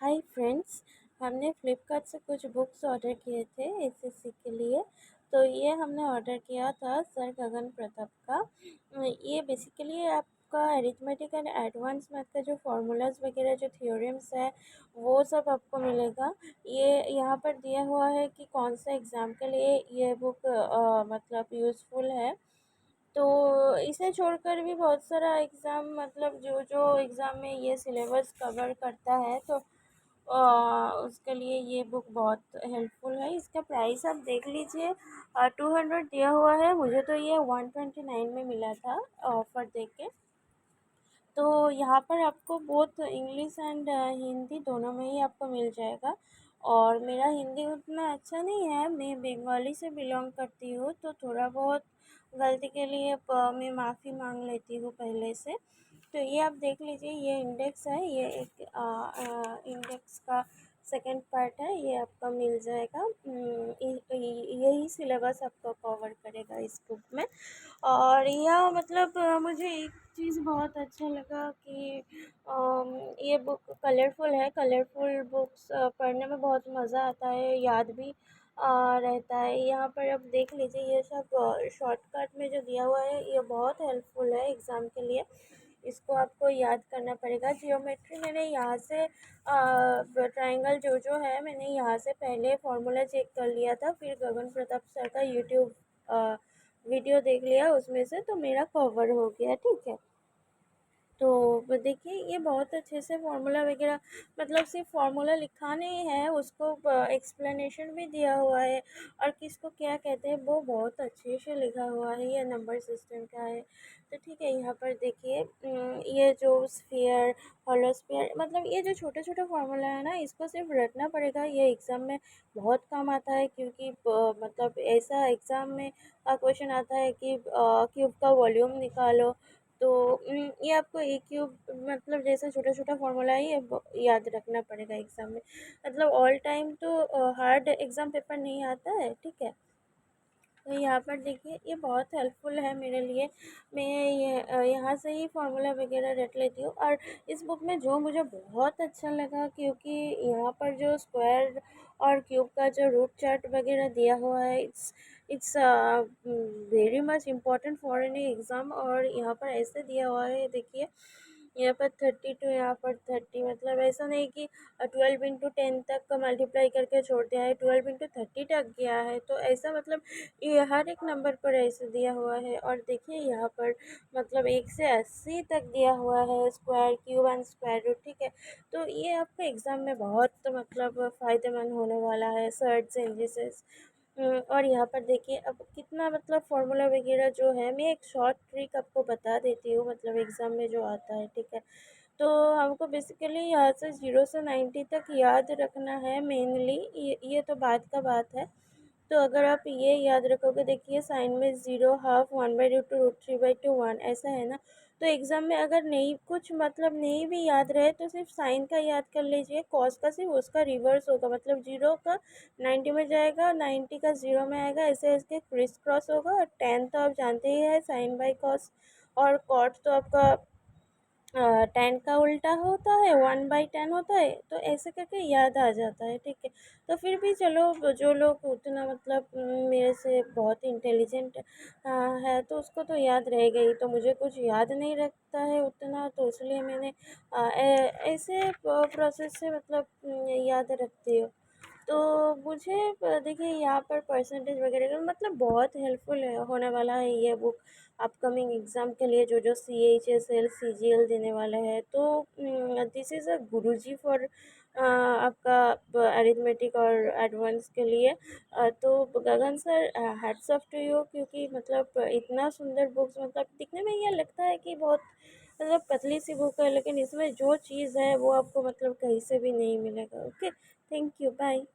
Hi friends. हमने फ्लिपकार्ट से कुछ बुक्स ऑर्डर किए थे एसएससी के लिए। तो ये हमने ऑर्डर किया था सर गगन प्रताप का। ये बेसिकली आपका अरिथमेटिक एंड एडवांस मैथ का जो फार्मूलाज वगैरह जो थ्योरम्स है वो सब आपको मिलेगा। ये यहाँ पर दिया हुआ है कि कौन सा एग्ज़ाम के लिए ये बुक मतलब यूज़फुल है। तो इसे छोड़कर भी बहुत सारा एग्ज़ाम मतलब जो जो एग्ज़ाम में ये सिलेबस कवर करता है तो उसके लिए ये बुक बहुत हेल्पफुल है। इसका प्राइस आप देख लीजिए, 200 दिया हुआ है। मुझे तो ये 129 में मिला था ऑफ़र देख के। तो यहाँ पर आपको बोथ इंग्लिश एंड हिंदी दोनों में ही आपको मिल जाएगा। और मेरा हिंदी उतना अच्छा नहीं है, मैं बंगाली से बिलोंग करती हूँ, तो थोड़ा बहुत गलती के लिए मैं माफ़ी मांग लेती हूँ पहले से। तो ये आप देख लीजिए, ये इंडेक्स है, ये एक इंडेक्स का सेकंड पार्ट है, ये आपका मिल जाएगा। यही सिलेबस आपको कवर करेगा इस बुक में। और यह मतलब मुझे एक चीज़ बहुत अच्छा लगा कि ये बुक कलरफुल है। कलरफुल बुक्स पढ़ने में बहुत मज़ा आता है, याद भी रहता है। यहाँ पर आप देख लीजिए, ये सब शॉर्टकट में जो दिया हुआ है ये बहुत हेल्पफुल है एग्ज़ाम के लिए। इसको आपको याद करना पड़ेगा। जियोमेट्री मैंने यहाँ से ट्रायंगल जो है मैंने यहाँ से पहले फार्मूला चेक कर लिया था, फिर गगन प्रताप सर का यूट्यूब वीडियो देख लिया उसमें से, तो मेरा कवर हो गया। ठीक है। तो देखिए, ये बहुत अच्छे से फार्मूला वगैरह मतलब सिर्फ फार्मूला लिखा नहीं है, उसको एक्सप्लेनेशन भी दिया हुआ है और किसको क्या कहते हैं वो बहुत अच्छे से लिखा हुआ है। ये नंबर सिस्टम का है। तो ठीक है, यहाँ पर देखिए, ये जो स्फीयर हॉलो स्फीयर मतलब ये जो छोटे छोटे फार्मूला है ना, इसको सिर्फ रटना पड़ेगा। ये एग्ज़ाम में बहुत काम आता है, क्योंकि मतलब ऐसा एग्ज़ाम में क्वेश्चन आता है कि क्यूब का वॉल्यूम निकालो। तो ये आपको एक क्यूब मतलब जैसा छोटा छोटा फार्मूला है, ये याद रखना पड़ेगा एग्ज़ाम में। मतलब ऑल टाइम तो हार्ड एग्ज़ाम पेपर नहीं आता है। ठीक है। तो यहाँ पर देखिए, ये बहुत हेल्पफुल है मेरे लिए। मैं ये यहाँ से ही फार्मूला वगैरह रट लेती हूँ। और इस बुक में जो मुझे बहुत अच्छा लगा, क्योंकि यहाँ पर जो स्क्वायर और क्यूब का जो रूट चार्ट वगैरह दिया हुआ है, it's very much important for any exam. और यहाँ पर ऐसे दिया हुआ है, देखिए यहाँ पर 32, यहाँ पर 30, मतलब ऐसा नहीं कि 12 × 10 तक का मल्टीप्लाई करके छोड़ दिया है, 12 × 30 तक गया है। तो ऐसा मतलब ये हर एक नंबर पर ऐसे दिया हुआ है। और देखिए यहाँ पर मतलब 1 से 80 तक दिया हुआ है, square cube and square root. ठीक है। तो ये आपको एग्ज़ाम में बहुत मतलब फ़ायदेमंद होने वाला है, सर्ट्स एंड और यहाँ पर देखिए, अब कितना मतलब फार्मूला वगैरह जो है, मैं एक शॉर्ट ट्रिक आपको बता देती हूँ, मतलब एग्ज़ाम में जो आता है। ठीक है। तो हमको बेसिकली यहाँ से 0 से 90 तक याद रखना है मेनली। ये तो बात का बात है। तो अगर आप ये याद रखोगे, देखिए साइन में 0, हाफ, 1/√2, √3/2, 1 ऐसा है ना। तो एग्ज़ाम में अगर नहीं कुछ मतलब नहीं भी याद रहे तो सिर्फ साइन का याद कर लीजिए, कॉस का सिर्फ उसका रिवर्स होगा, मतलब 0 का 90 में जाएगा, 90 का 0 में आएगा, ऐसे ऐसे क्रिस क्रॉस होगा। और टेन तो आप जानते ही है, साइन बाई कॉस। और कॉट तो आपका 10 का उल्टा होता है, 1/10 होता है। तो ऐसे करके याद आ जाता है। ठीक है। तो फिर भी चलो, जो लोग उतना मतलब मेरे से बहुत इंटेलिजेंट है, तो उसको तो याद रहेगा ही। तो मुझे कुछ याद नहीं रखता है उतना, तो इसलिए मैंने ऐसे प्रोसेस से मतलब याद रखती हूँ। तो मुझे देखिए, यहाँ पर परसेंटेज वगैरह का मतलब बहुत हेल्पफुल होने वाला है ये बुक अपकमिंग एग्ज़ाम के लिए, जो जो CHSL CGL देने वाला है। तो this is a guruji for आपका अरिथमेटिक और एडवांस के लिए। तो Gagan sir, hats off to you, क्योंकि मतलब इतना सुंदर बुक्स, मतलब दिखने में ये लगता है कि बहुत मतलब पतली सी बुक है, लेकिन इसमें जो चीज़ है वो आपको मतलब कहीं से भी नहीं मिलेगा। Okay, thank you, bye.